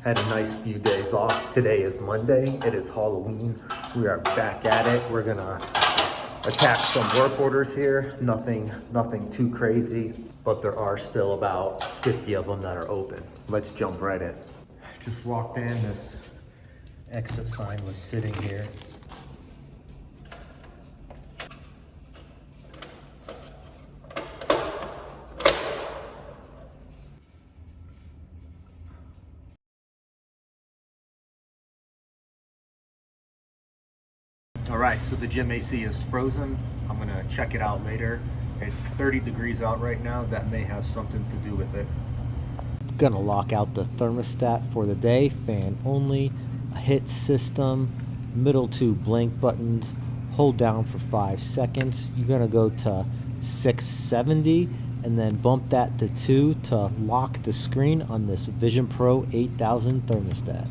Had a nice few days off. Today is Monday. It is Halloween. We are back at it. We're gonna attack some work orders here. Nothing too crazy, but there are still about 50 of them that are open. Let's jump right in. Just walked in. This exit sign was sitting here. All right, so the gym AC is frozen. I'm gonna check it out later. It's 30 degrees out right now. That may have something to do with it. Gonna lock out the thermostat for the day. Fan only, a hit system, middle two blank buttons, hold down for 5 seconds. You're gonna go to 670 and then bump that to 2 to lock the screen on this Vision Pro 8000 thermostat.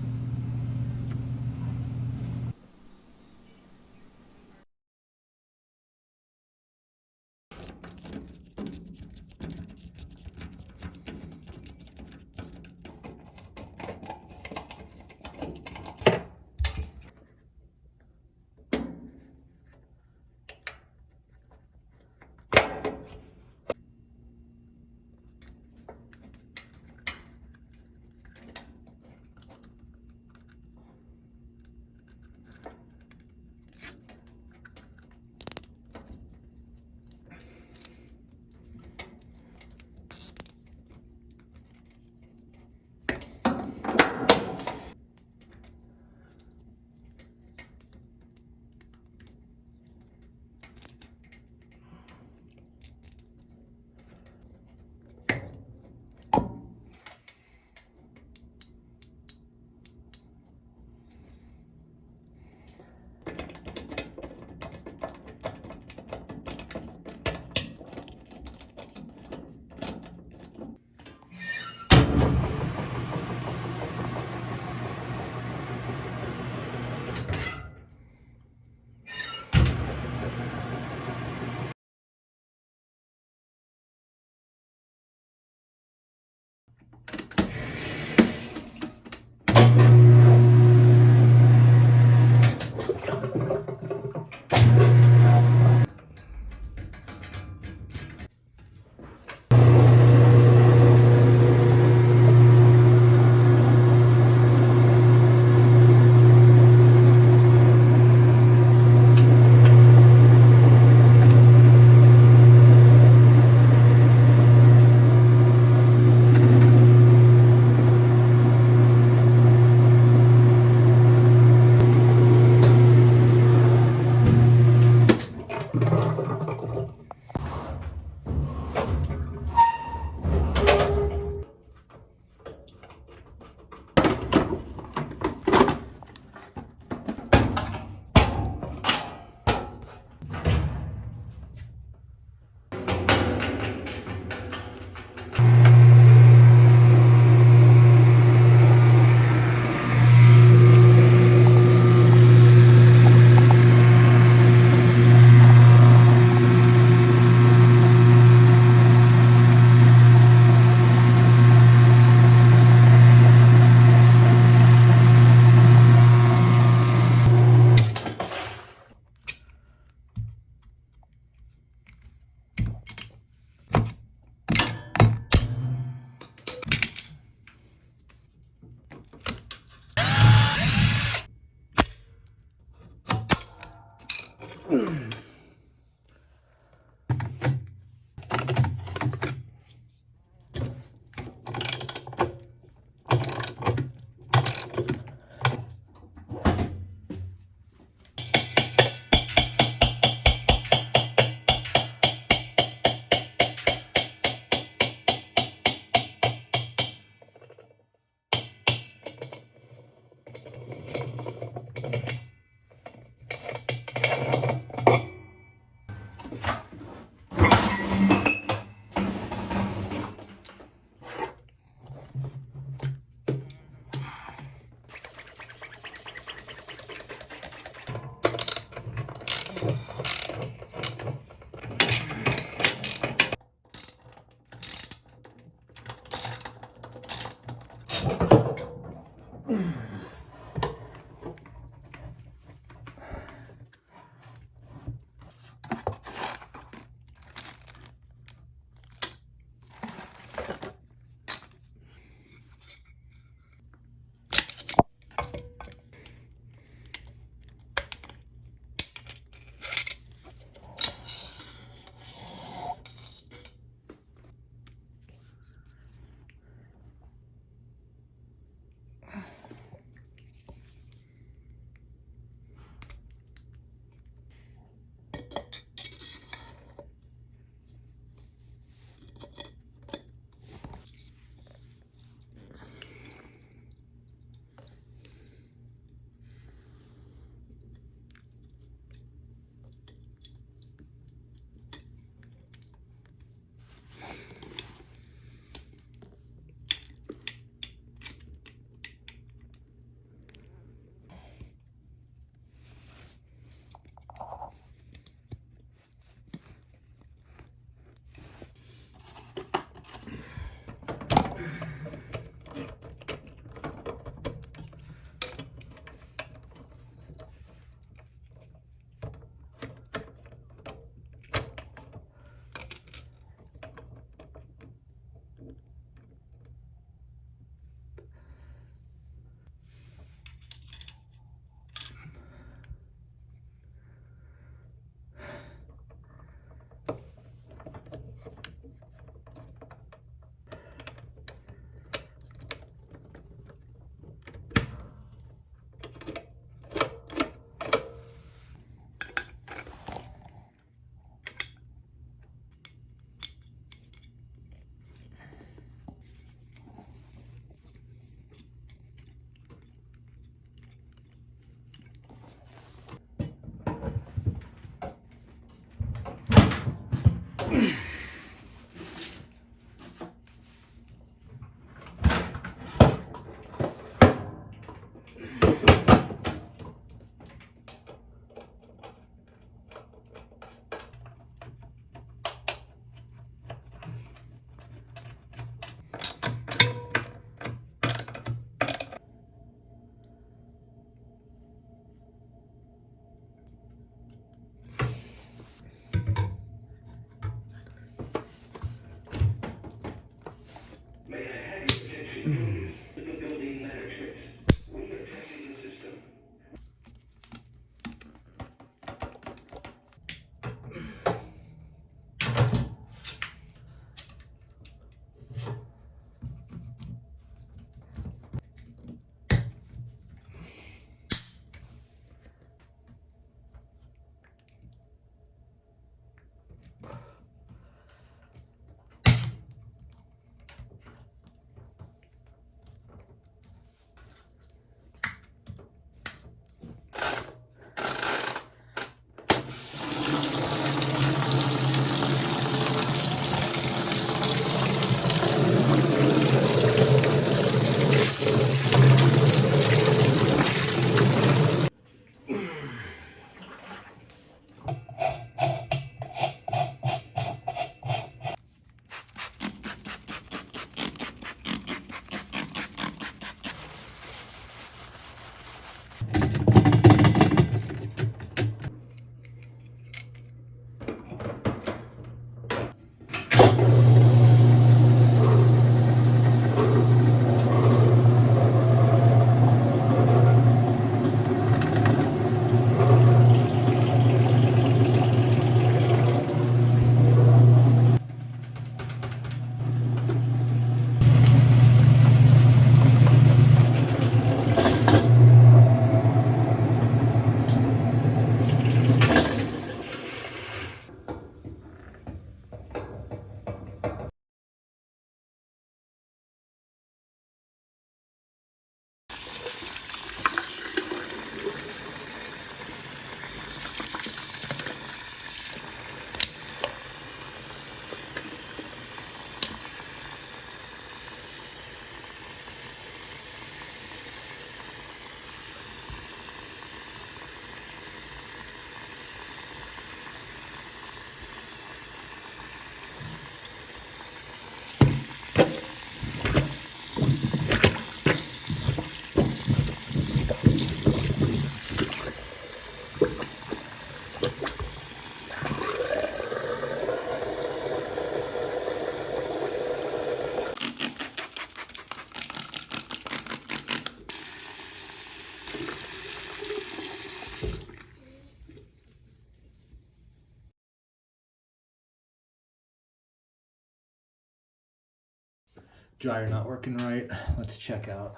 Dryer not working right. Let's check out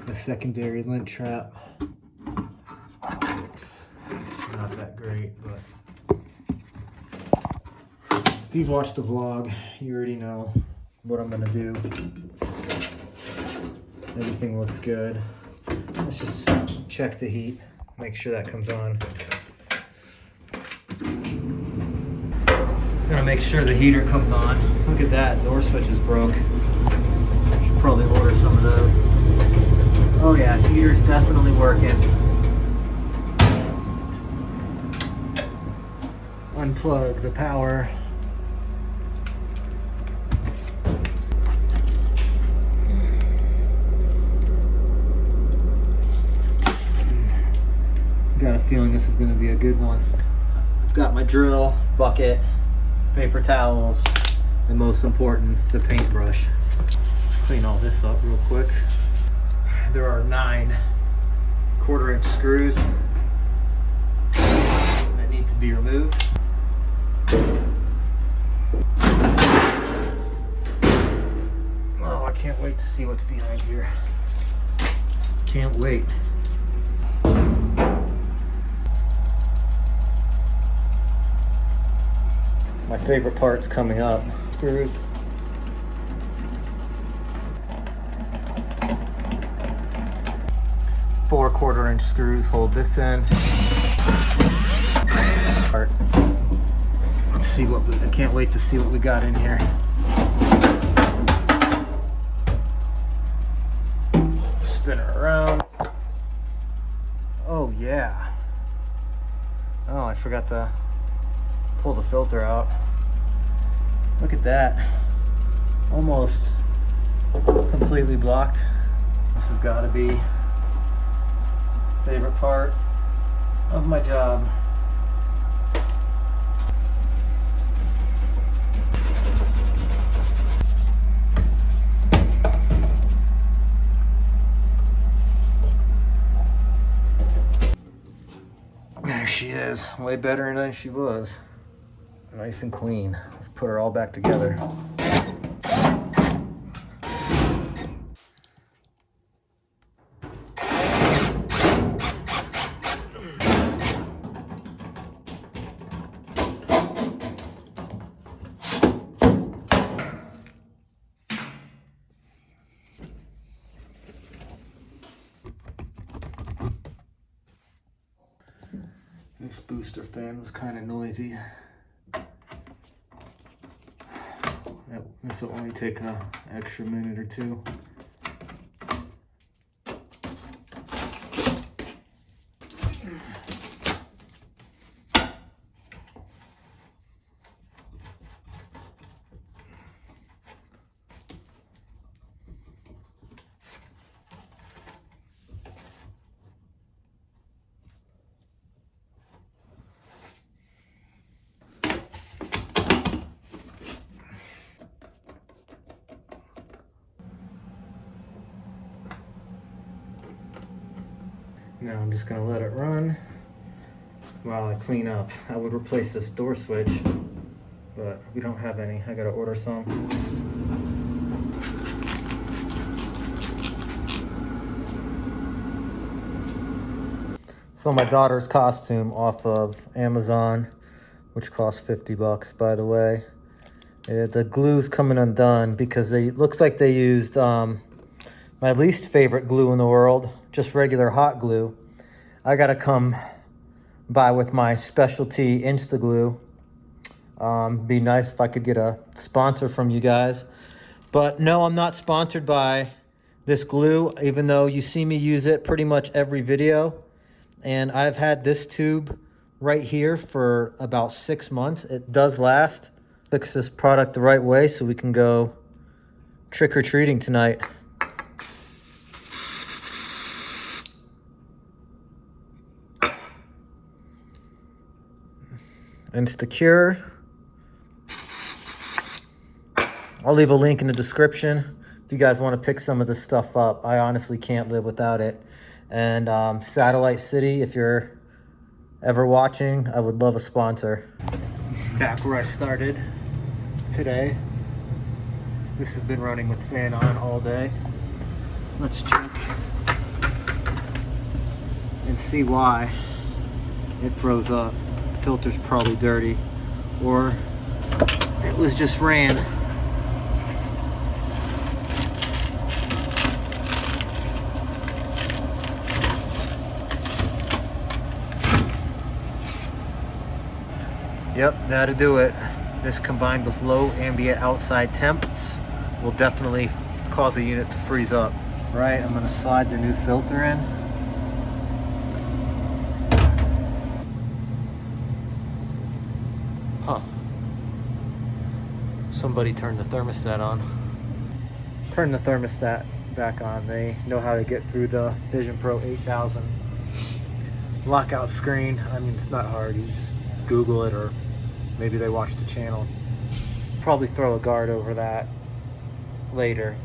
the secondary lint trap. It's not that great, but if you've watched the vlog, you already know what I'm gonna do. Everything looks good. Let's just check the heat, make sure that comes on. Gotta make sure the heater comes on. Look at that, door switch is broke. Should probably order some of those. Oh yeah, heater's definitely working. Unplug the power. Got a feeling this is gonna be a good one. I've got my drill, bucket, paper towels, and most important, the paintbrush. Clean all this up real quick. There are 9 1/4-inch screws that need to be removed. Oh, I can't wait to see what's behind here. Can't wait. My favorite part's coming up. Screws. Four 1/4-inch screws hold this in. Let's see what I can't wait to see what we got in here. Spin her around. Oh yeah. Oh, I forgot to pull the filter out. Look at that. Almost completely blocked. This has got to be favorite part of my job. There she is, way better than she was. Nice and clean. Let's put her all back together. This booster fan was kind of noisy. This will only take an extra minute or two. Now I'm just gonna let it run while I clean up. I would replace this door switch, but we don't have any. I gotta order some. So my daughter's costume off of Amazon, which cost 50 bucks, by the way. The glue's coming undone because it looks like they used my least favorite glue in the world, just regular hot glue. I gotta come by with my specialty Insta glue. Be nice if I could get a sponsor from you guys. But no, I'm not sponsored by this glue, even though you see me use it pretty much every video. And I've had this tube right here for about 6 months. It does last. Fix this product the right way so we can go trick-or-treating tonight. Instacure. I'll leave a link in the description if you guys want to pick some of this stuff up. I honestly can't live without it. And Satellite City, if you're ever watching, I would love a sponsor. Back where I started today. This has been running with the fan on all day. Let's check and see why it froze up. The filter's probably dirty, or it was just ran. Yep, that'll do it. This combined with low ambient outside temps will definitely cause a unit to freeze up. Right, I'm gonna slide the new filter in. Huh. Somebody turned the thermostat on. Turn the thermostat back on. They know how to get through the Vision Pro 8000 lockout screen. I mean, it's not hard. You just Google it, or maybe they watch the channel. Probably throw a guard over that later.